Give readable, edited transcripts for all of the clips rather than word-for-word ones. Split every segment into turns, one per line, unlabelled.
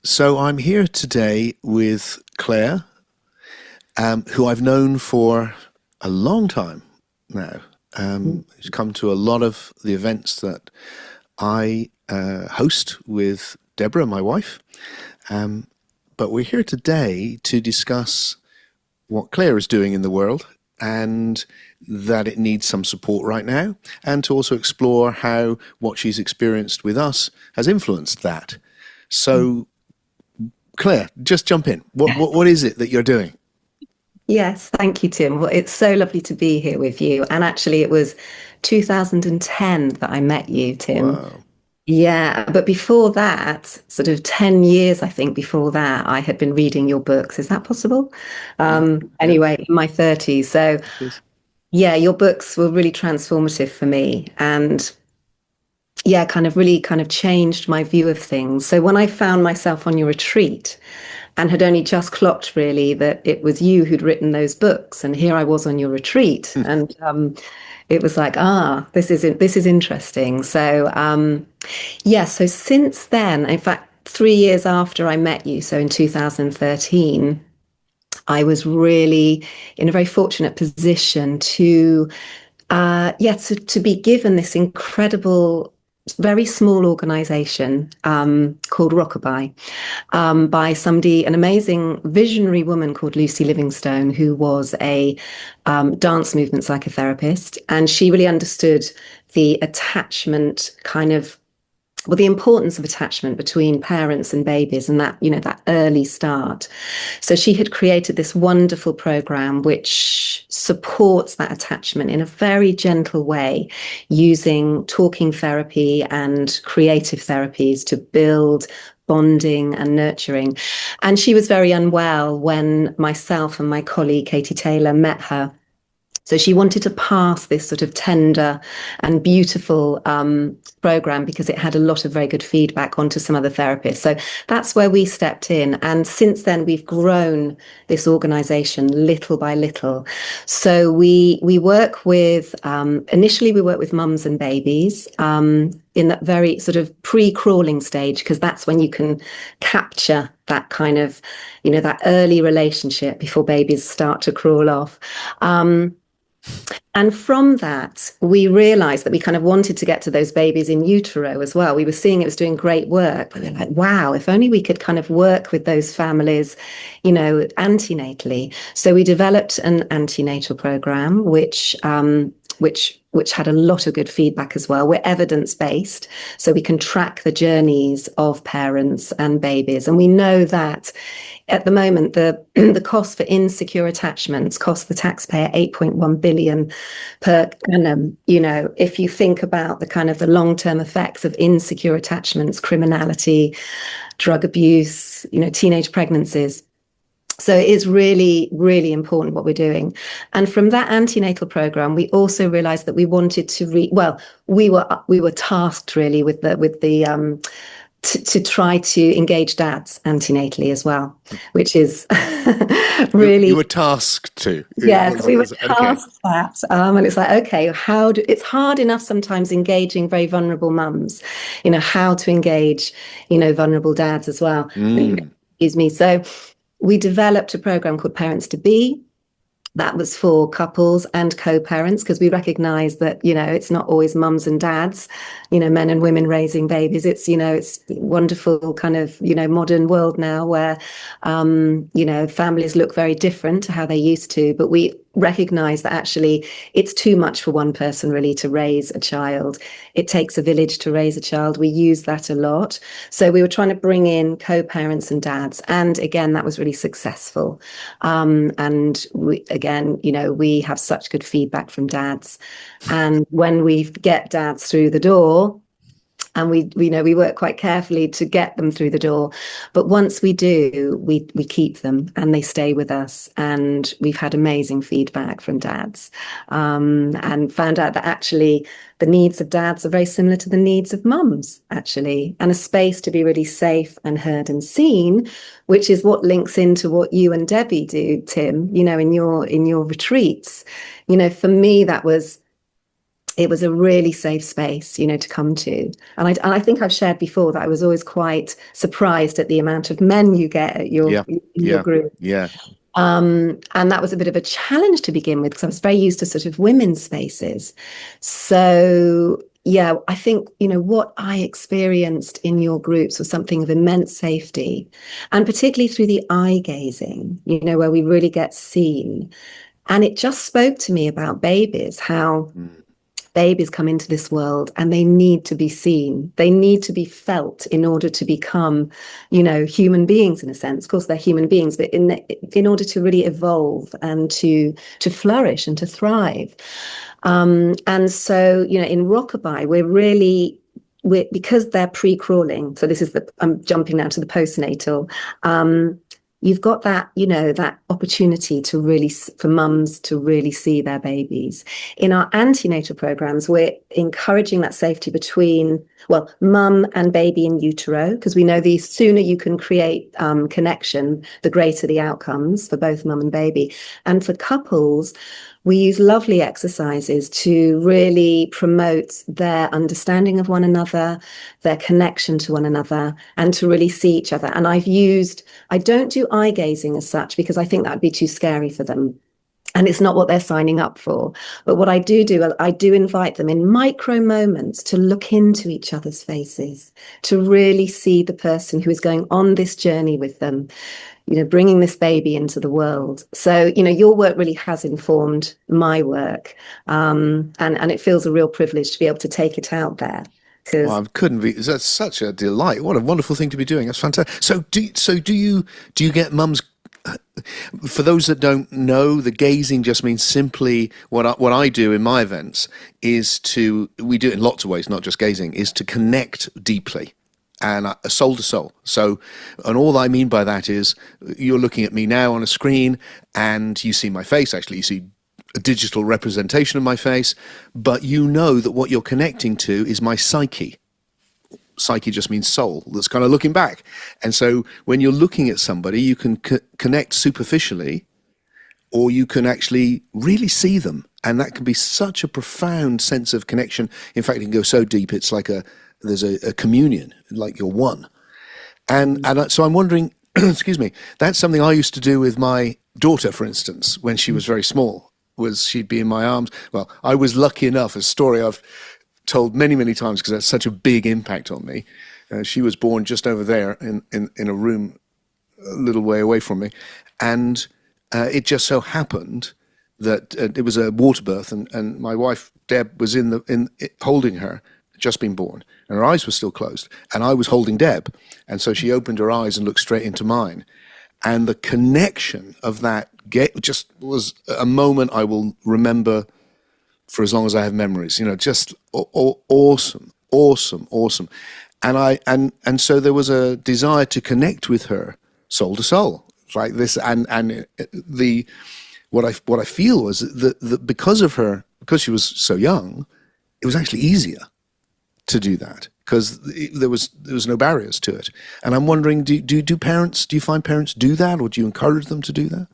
So I'm here today with Claire, who I've known for a long time now. She's come to a lot of the events that I host with Deborah, my wife. But we're here today to discuss what Claire is doing in the world and that it needs some support right now, and to also explore how what she's experienced with us has influenced that. So, Claire, just jump in. What is it that you're doing?
Yes, thank you, Tim. Well, it's so lovely to be here with you. And actually, it was 2010 that I met you, Tim.
Wow.
Yeah, but before that, sort of 10 years, I think, before that, I had been reading your books. Is that possible?
Yeah. Yeah,
Anyway, in my 30s. So,
it is.
yeah, your books were really transformative for me. And yeah, kind of changed my view of things. So when I found myself on your retreat and had only just clocked really that it was you who'd written those books, and here I was on your retreat, and it was like, this is interesting. So yeah, so since then, in fact, 3 years after I met you, so in 2013, I was really in a very fortunate position to to be given this incredible, very small organization called Rockabye by somebody, an amazing visionary woman called Lucy Livingstone, who was a dance movement psychotherapist. And she really understood the attachment the importance of attachment between parents and babies, and that early start. So she had created this wonderful program which supports that attachment in a very gentle way, using talking therapy and creative therapies to build bonding and nurturing. And she was very unwell when myself and my colleague Katie Taylor met her. So she wanted to pass this sort of tender and beautiful program, because it had a lot of very good feedback onto some other therapists. So that's where we stepped in. And since then, we've grown this organization little by little. So we work with, initially we work with mums and babies in that very sort of pre-crawling stage, because that's when you can capture that kind of, that early relationship before babies start to crawl off. And from that, we realized that we kind of wanted to get to those babies in utero as well. We were seeing it was doing great work, but we were like, wow, if only we could kind of work with those families, antenatally. So we developed an antenatal program, which had a lot of good feedback as well. We're evidence-based, so we can track the journeys of parents and babies. And we know that at the moment, the cost for insecure attachments costs the taxpayer 8.1 billion per annum. If you think about the kind of the long-term effects of insecure attachments, criminality, drug abuse, teenage pregnancies. So it is really, really important what we're doing. And from that antenatal program, we also realized that we wanted to we were tasked really with the to try to engage dads antenatally as well, which is really...
You were tasked to.
Yes, we were
Okay.
tasked that. And it's like, okay, it's hard enough sometimes engaging very vulnerable mums, how to engage, vulnerable dads as well. Excuse me. So we developed a program called Parents to Be. That was for couples and co-parents, because we recognize that, it's not always mums and dads, men and women raising babies. It's, it's wonderful kind of, modern world now where, families look very different to how they used to. But we recognize that actually it's too much for one person really to raise a child. It takes a village to raise a child. We use that a lot. So we were trying to bring in co-parents and dads. And again, that was really successful. And we have such good feedback from dads. And when we get dads through the door, and we work quite carefully to get them through the door, but once we do, we keep them and they stay with us. And we've had amazing feedback from dads, and found out that actually the needs of dads are very similar to the needs of mums, actually, and a space to be really safe and heard and seen, which is what links into what you and Debbie do, Tim, in your retreats. For me, that was it was a really safe space, to come to. And I think I've shared before that I was always quite surprised at the amount of men you get at
Yeah.
in your
Yeah.
group.
Yeah.
And that was a bit of a challenge to begin with because I was very used to sort of women's spaces. So, yeah, I think, what I experienced in your groups was something of immense safety, and particularly through the eye gazing, where we really get seen. And it just spoke to me about babies, how
Mm.
babies come into this world and they need to be seen. They need to be felt in order to become, human beings in a sense. Of course, they're human beings, but in order to really evolve and to flourish and to thrive. And so, in Rockabye, because they're pre-crawling. So I'm jumping now to the postnatal. You've got that, that opportunity to really, for mums to really see their babies. In our antenatal programs, we're encouraging that safety between, well, mum and baby in utero, because we know the sooner you can create connection, the greater the outcomes for both mum and baby. And for couples, we use lovely exercises to really promote their understanding of one another, their connection to one another, and to really see each other. And I don't do eye gazing as such because I think that would be too scary for them. And it's not what they're signing up for. But what I do, I do invite them in micro moments to look into each other's faces, to really see the person who is going on this journey with them, bringing this baby into the world. So, your work really has informed my work. And it feels a real privilege to be able to take it out there.
Well, I couldn't be. That's such a delight. What a wonderful thing to be doing. That's fantastic. So, do you get mums? For those that don't know, the gazing just means simply what I do in my events is we do it in lots of ways, not just gazing, is to connect deeply and soul to soul. So, and all I mean by that is you're looking at me now on a screen and you see my face. Actually, you see a digital representation of my face, but you know that what you're connecting to is my psyche. Psyche just means soul, that's kind of looking back. And so when you're looking at somebody, you can connect superficially, or you can actually really see them. And that can be such a profound sense of connection. In fact, it can go so deep, it's like there's a communion, like you're one. And so I'm wondering, excuse me, that's something I used to do with my daughter, for instance, when she was very small, she'd be in my arms. Well, I was lucky enough, a story I've told many, many times because that's such a big impact on me. She was born just over there in a room a little way away from me. And it just so happened that it was a water birth, and my wife, Deb, was holding her, just been born, and her eyes were still closed. And I was holding Deb. And so she opened her eyes and looked straight into mine. And the connection of that just was a moment I will remember for as long as I have memories, just awesome. And so there was a desire to connect with her soul to soul, like this. And what I feel was that because she was so young, it was actually easier to do that because there was no barriers to it. And I'm wondering, do you find parents do that, or do you encourage them to do that?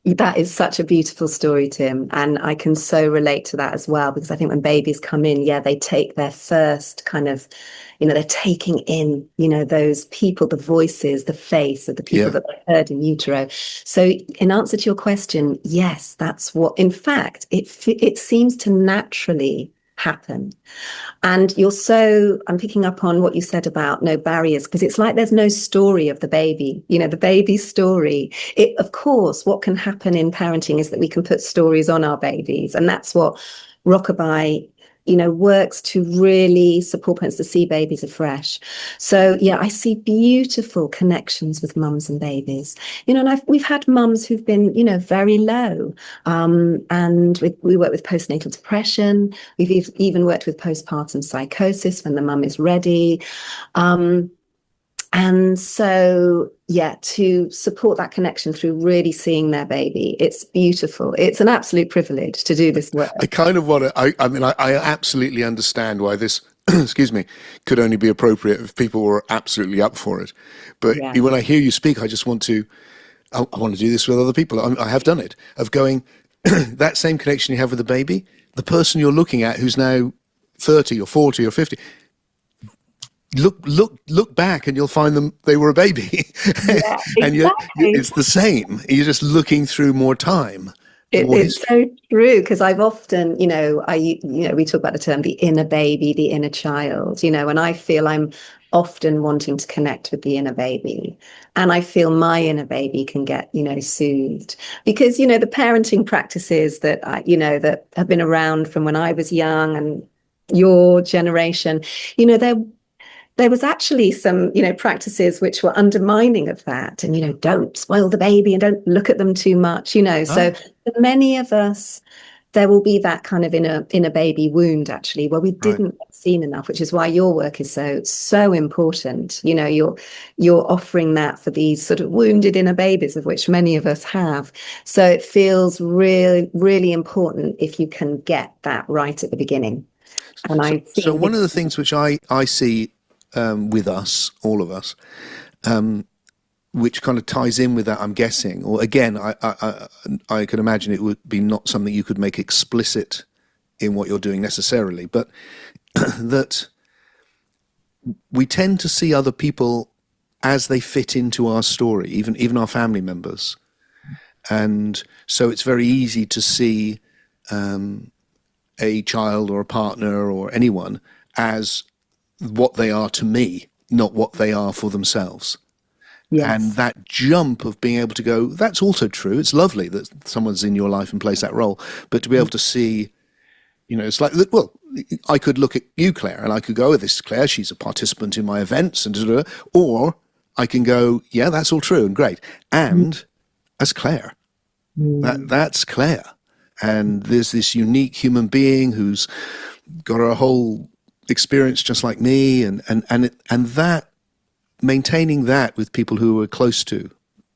That is such a beautiful story, Tim. And I can so relate to that as well, because I think when babies come in, they take their first kind of, they're taking in, those people, the voices, the face of the people that they heard in utero. So in answer to your question, yes, that's what, in fact, it seems to naturally happen. And I'm picking up on what you said about no barriers, because it's like there's no story of the baby, the baby's story. Of course, what can happen in parenting is that we can put stories on our babies. And that's what Rockabye, works to really support parents to see babies afresh. So, I see beautiful connections with mums and babies, and we've had mums who've been, very low. And we work with postnatal depression. We've even worked with postpartum psychosis when the mum is ready. And so, to support that connection through really seeing their baby, it's beautiful. It's an absolute privilege to do this work.
I kind of want to, I absolutely understand why this, excuse me, could only be appropriate if people were absolutely up for it. But when I hear you speak, I just want to do this with other people. I have done it, of going, that same connection you have with the baby, the person you're looking at who's now 30 or 40 or 50, look back and you'll find them, they were a baby.
Yeah,
And
exactly.
it's the same. You're just looking through more time, more
It's
history.
so true because I've often, we talk about the term the inner baby, the inner child, and I feel I'm often wanting to connect with the inner baby. And I feel my inner baby can get, soothed because, the parenting practices that that have been around from when I was young and your generation, they're there was actually some, practices which were undermining of that. And, don't spoil the baby and don't look at them too much, So
Ah,
for many of us, there will be that kind of inner baby wound actually, where we
right.
didn't get seen enough, which is why your work is so important. You're offering that for these sort of wounded inner babies, of which many of us have. So it feels really, really important if you can get that right at the beginning. And
So,
I
so
think
one of
this,
the things which I see with us, all of us, which kind of ties in with that, I'm guessing, or again, I could imagine it would be not something you could make explicit in what you're doing necessarily, but that we tend to see other people as they fit into our story, even our family members, and so it's very easy to see a child or a partner or anyone as what they are to me, not what they are for themselves. And
yes.
that jump of being able to go, that's also true. It's lovely that someone's in your life and plays that role, but to be able to see, it's like, well, I could look at you, Claire, and I could go, oh, this is Claire. She's a participant in my events, and da-da-da. Or I can go, yeah, that's all true and great. And as Claire,
Mm.
that's Claire. And there's this unique human being who's got a whole experience just like me, and that maintaining that with people who are close to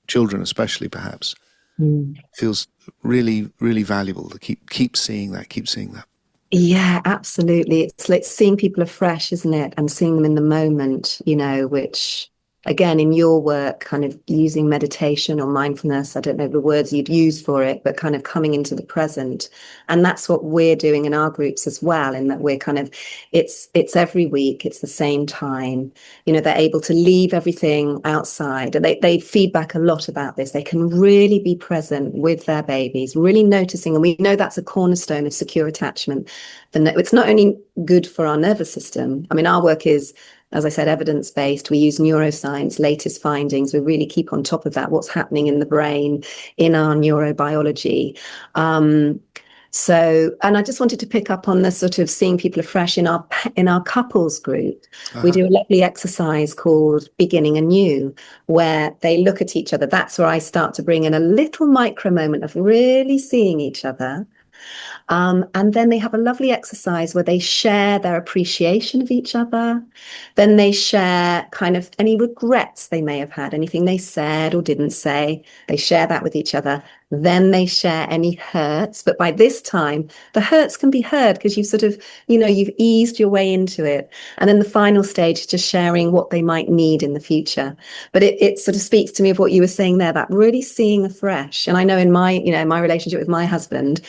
children, especially perhaps,
Mm.
feels really, really valuable to keep seeing that, keep seeing that.
Yeah, absolutely. It's like seeing people afresh, isn't it? And seeing them in the moment, which again, in your work, kind of using meditation or mindfulness, I don't know the words you'd use for it, but kind of coming into the present. And that's what we're doing in our groups as well, in that we're kind of, it's every week, it's the same time. They're able to leave everything outside. And they feedback a lot about this. They can really be present with their babies, really noticing. And we know that's a cornerstone of secure attachment. It's not only good for our nervous system. I mean, our work is, as I said, evidence-based. We use neuroscience, latest findings. We really keep on top of that, what's happening in the brain, in our neurobiology. And I just wanted to pick up on the sort of seeing people afresh in our couples group. We
Uh-huh.
do a lovely exercise called Beginning Anew, where they look at each other. That's where I start to bring in a little micro moment of really seeing each other. And then they have a lovely exercise where they share their appreciation of each other. Then they share kind of any regrets they may have had, anything they said or didn't say. They share that with each other. Then they share any hurts. But by this time, the hurts can be heard because you've sort of, you've eased your way into it. And then the final stage is just sharing what they might need in the future. But it sort of speaks to me of what you were saying there, that really seeing afresh. And I know in my relationship with my husband,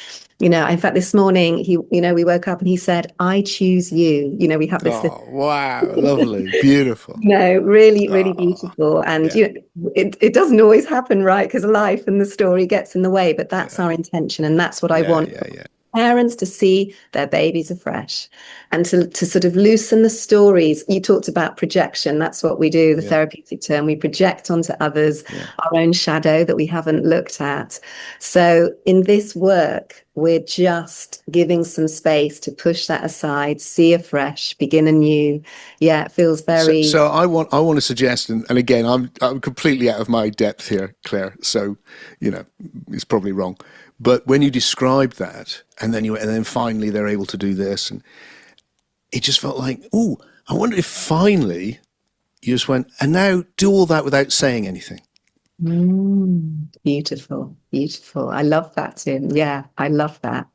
in fact, this morning we woke up and he said, "I choose you." We have this,
Oh, wow. Lovely. Beautiful.
really, really
Oh,
beautiful. And
yeah.
it doesn't always happen, right? Because life and the story gets in the way. But that's
Yeah.
our intention, and that's what I
Yeah.
want
Yeah. Yeah.
parents to see their babies afresh and to sort of loosen the stories. You talked about projection. That's what we do, the
Yeah.
therapeutic term. We project onto others
Yeah.
our own shadow that we haven't looked at. So in this work, we're just giving some space to push that aside, see afresh, begin anew. Yeah, it feels
So,
very,
so I want to suggest, and again, I'm completely out of my depth here, Claire. So, it's probably wrong. But when you described that, and then finally they're able to do this, and it just felt like, oh, I wonder if finally you just went, and now do all that without saying anything.
beautiful, beautiful. I love that, Tim. Yeah, I love that.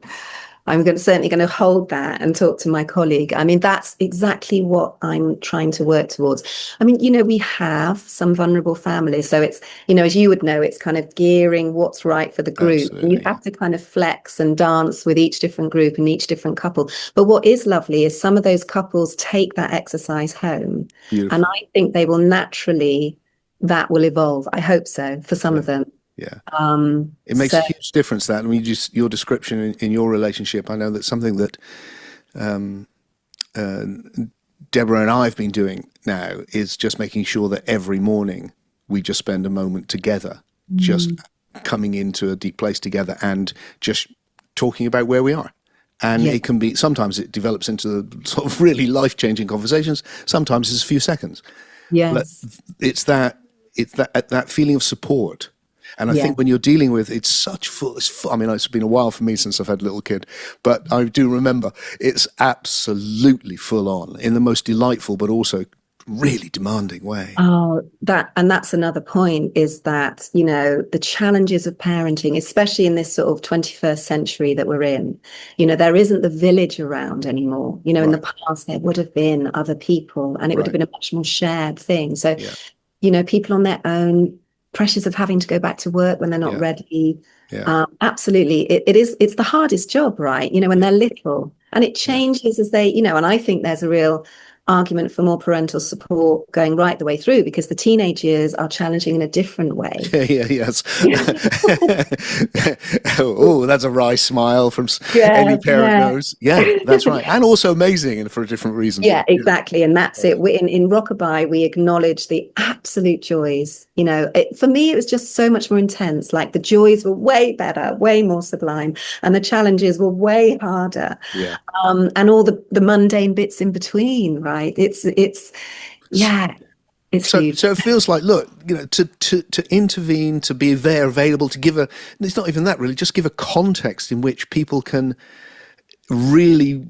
certainly going to hold that and talk to my colleague. I mean, that's exactly what I'm trying to work towards. I mean, we have some vulnerable families. So it's, as you would know, it's kind of gearing what's right for the group. And you
Absolutely.
have to kind of flex and dance with each different group and each different couple. But what is lovely is some of those couples take that exercise home. And
Beautiful.
I think that will evolve. I hope so for some
Yeah.
of them.
Yeah. It makes
So
a huge difference that, I mean, just your description in your relationship. I know that's something that Deborah and I have been doing now is just making sure that every morning we just spend a moment together, just coming into a deep place together and just talking about where we are. And
yeah,
it can be, sometimes it develops into sort of really life-changing conversations. Sometimes it's a few seconds, but
yes,
it's that feeling of support. And I
yeah.
think when you're dealing with, I mean, it's been a while for me since I've had a little kid, but I do remember it's absolutely full on in the most delightful, but also really demanding way.
Oh, that's another point is that, the challenges of parenting, especially in this sort of 21st century that we're in, there isn't the village around anymore. In the
Right,
past, there would have been other people and it would have
right.
been a much more shared thing. So,
Yeah,
people on their own, pressures of having to go back to work when they're not
yeah,
ready.
yeah,
Absolutely. It's the hardest job, right? When
yeah,
they're little and it
yeah.
changes as they, and I think there's a real argument for more parental support going right the way through because the teenage years are challenging in a different way.
Yeah, yeah, yes. Oh, that's a wry smile from any
Yeah,
parent
yeah.
knows. Yeah, that's right. And also amazing and for different reasons.
Yeah,
Yeah.
exactly. And that's it. In Rockabye, we acknowledge the absolute joys. For me, it was just so much more intense. Like the joys were way better, way more sublime, and the challenges were way harder.
Yeah.
And all the mundane bits in between, right? Yeah, it's
So,
huge.
so it feels like, look, to intervene, to be there, available, to give a. It's not even that really. Just give a context in which people can really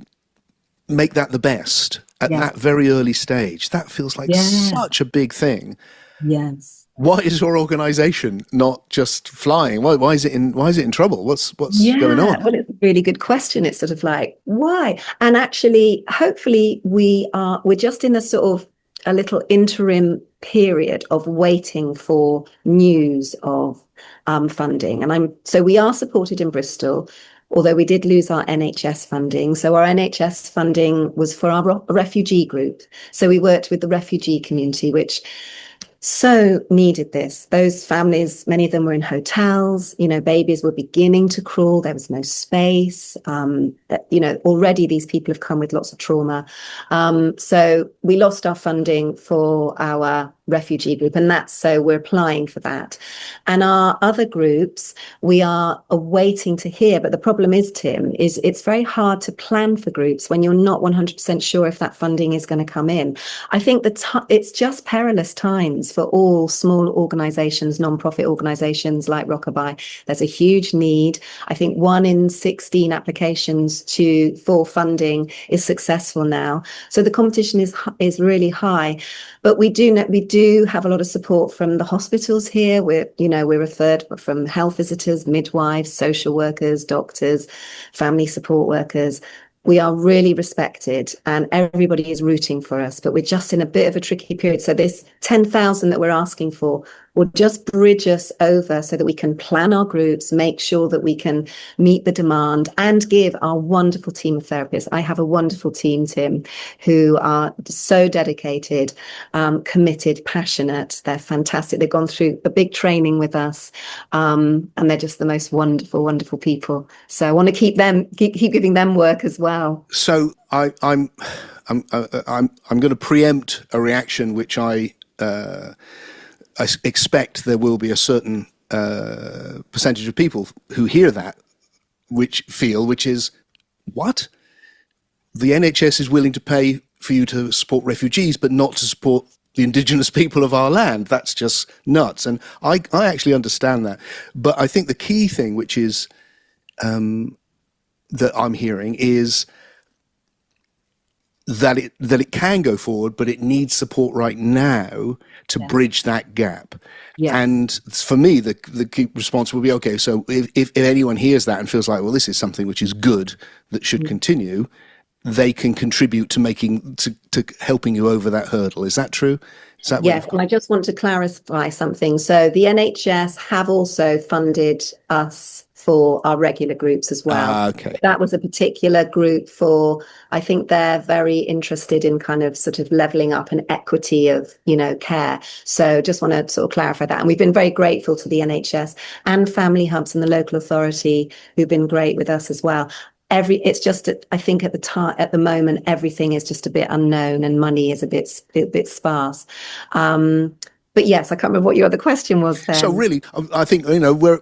make that the best at
Yeah,
that very early stage. That feels like
yeah,
such a big thing.
yes.
Why is your organisation not just flying? Why is it in? Why is it in trouble? What's going
Yeah,
on?
well, it's a really good question. It's sort of like, why? And actually, hopefully, we're just in a sort of a little interim period of waiting for news of funding. So we are supported in Bristol, although we did lose our NHS funding. So our NHS funding was for our refugee group. So we worked with the refugee community, which so needed this. Those families, many of them were in hotels, babies were beginning to crawl. There was no space. Already these people have come with lots of trauma. So we lost our funding for our refugee group, and so we're applying for that. And our other groups, we are awaiting to hear. But the problem is, Tim, is it's very hard to plan for groups when you're not 100% sure if that funding is going to come in. I think it's just perilous times for all small organizations, non-profit organizations like Rockabye. There's a huge need. I think 1 in 16 applications for funding is successful now. So the competition is really high. But we do have a lot of support from the hospitals here. We're referred from health visitors, midwives, social workers, doctors, family support workers. We are really respected and everybody is rooting for us, but we're just in a bit of a tricky period. So this 10,000 that we're asking for will just bridge us over so that we can plan our groups, make sure that we can meet the demand and give our wonderful team of therapists. I have a wonderful team, Tim, who are so dedicated, committed, passionate. They're fantastic. They've gone through a big training with us, and they're just the most wonderful, wonderful people. So I want to keep giving them work as well.
So I'm going to preempt a reaction which I expect there will be a certain percentage of people who hear that which is what the NHS is willing to pay for you to support refugees, but not to support the indigenous people of our land. That's just nuts. And I actually understand that. But I think the key thing, which is that I'm hearing, is that it can go forward, but it needs support right now to
Yeah.
bridge that gap.
Yes.
And for me, the key response will be, okay, so if anyone hears that and feels like, well, this is something which is good that should continue, they can contribute to to helping you over that hurdle. Is that true? Is that what
Yes,
you've
and
got?
I just want to clarify something. So the NHS have also funded us for our regular groups as well.
Ah, okay.
That was a particular group for, I think they're very interested in kind of sort of leveling up an equity of, care. So just want to sort of clarify that. And we've been very grateful to the NHS and Family Hubs and the local authority who've been great with us as well. It's just, I think at the moment everything is just a bit unknown and money is a bit sparse. But yes, I can't remember what your other question was
So
then.
really, I think
Yeah,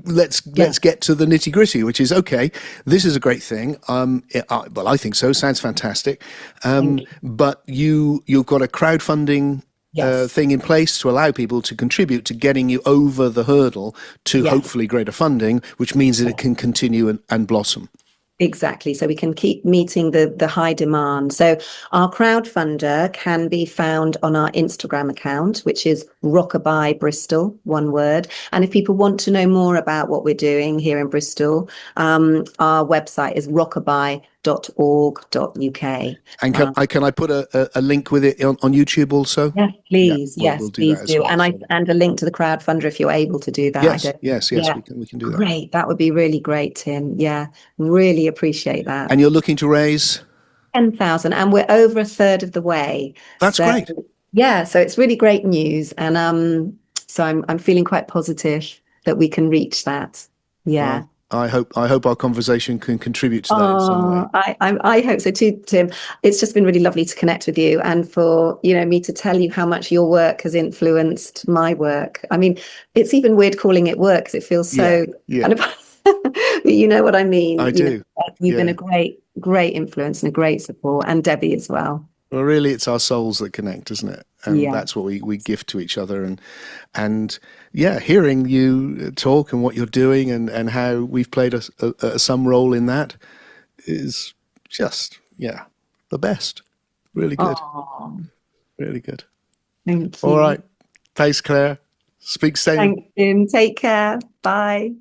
let's get to the nitty gritty, which is okay. This is a great thing. Well, I think so. Sounds fantastic.
thank you.
But you've got a crowdfunding
Yes,
thing in place to allow people to contribute to getting you over the hurdle to
yes.
hopefully greater funding, which means that it can continue and blossom.
Exactly. So we can keep meeting the high demand. So our crowdfunder can be found on our Instagram account, which is Rockabye Bristol, one word. And if people want to know more about what we're doing here in Bristol, our website is rockabye.org.uk.
And can I put a link with it on YouTube also?
Yes,
Yeah,
please.
we'll
Yes,
do that
please
as
do.
well.
And
So
and a link to the crowdfunder if you're able to do that. I
yes,
don't.
yes,
Yeah,
we can do that.
great. That would be really great, Tim. Yeah, really appreciate that.
And you're looking to raise.
10,000, and we're over a third of the way.
That's
So
great.
yeah, so it's really great news, and so I'm feeling quite positive that we can reach that. Yeah.
Well, I hope our conversation can contribute to that in some way.
Oh, I hope so too, Tim. It's just been really lovely to connect with you and for, me to tell you how much your work has influenced my work. I mean, it's even weird calling it work because it feels
Yeah,
so
yeah,
kind of, but you know what I mean.
I do.
You've been a
Yeah.
great influence and a great support, and Debbie as well.
Well, really, it's our souls that connect, isn't it? And
Yeah.
that's what we give to each other. And yeah, hearing you talk and what you're doing and how we've played some role in that is just, yeah, the best. Really good.
Oh,
Really good.
thank
All
you.
right. Thanks, Claire. Speak soon.
Thanks, Tim. Take care. Bye.